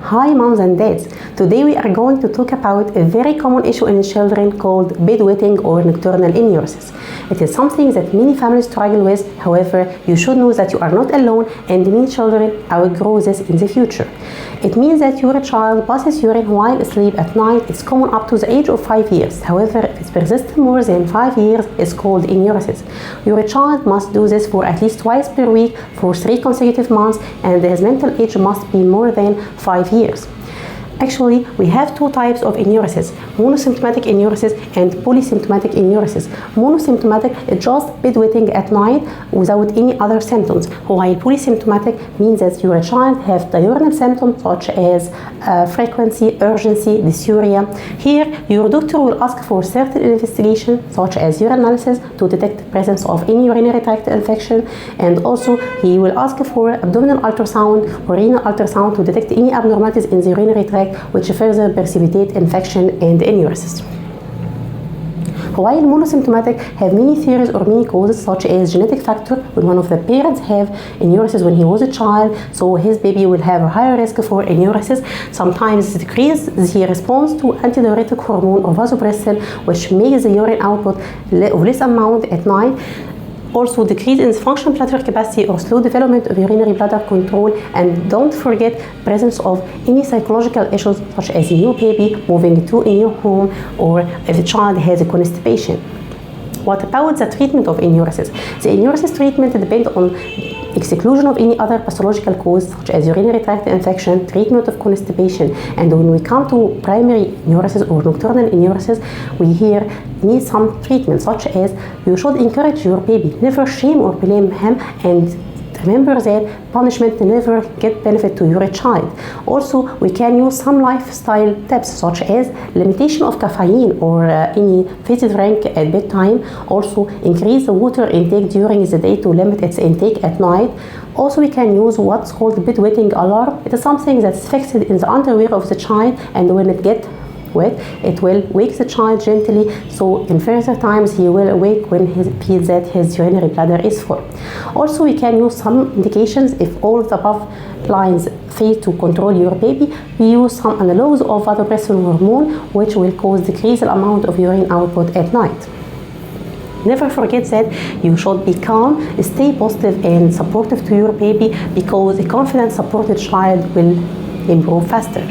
Hi moms and dads, today we are going to talk about a very common issue in children called bedwetting or nocturnal enuresis. It is something that many families struggle with. However, you should know that you are not alone and many children outgrow this in the future. It means that your child passes urine while asleep at night. It's common up to the age of 5 years. However, if it persists more than 5 years, it's called enuresis. Your child must do this for at least twice per week for 3 consecutive months, and his mental age must be more than 5 years. Actually, we have 2 types of enuresis, monosymptomatic enuresis and polysymptomatic enuresis. Monosymptomatic is just bedwetting at night without any other symptoms, while polysymptomatic means that your child has diurnal symptoms such as frequency, urgency, dysuria. Here, your doctor will ask for certain investigations such as urine analysis to detect the presence of any urinary tract infection, and also he will ask for abdominal ultrasound or renal ultrasound to detect any abnormalities in the urinary tract which further precipitate infection and enuresis. While monosymptomatic have many theories or many causes such as genetic factor, when one of the parents have enuresis when he was a child, so his baby will have a higher risk for enuresis. Sometimes it decreases the response to antidiuretic hormone or vasopressin, which makes the urine output of less amount at night. Also decrease in functional bladder capacity or slow development of urinary bladder control, and don't forget presence of any psychological issues such as a new baby moving to a new home or if the child has a constipation. What about the treatment of enuresis? The enuresis treatment depends on exclusion of any other pathological cause such as urinary tract infection, treatment of constipation, and when we come to primary enuresis or nocturnal enuresis, we here need some treatment such as you should encourage your baby, never shame or blame him, and remember that punishment never get benefit to your child. Also, we can use some lifestyle tips such as limitation of caffeine or any fizzy drink at bedtime. Also, increase the water intake during the day to limit its intake at night. Also, we can use what's called bedwetting alarm. It is something that's fixed in the underwear of the child, and when it gets wet, it will wake the child gently, so in further times he will awake when he feels that his urinary bladder is full. Also, we can use some medications if all of the above lines fail to control your baby. We use some analogs of vasopressin hormone, which will cause decreased amount of urine output at night. Never forget that you should be calm, stay positive and supportive to your baby, because a confident, supported child will improve faster.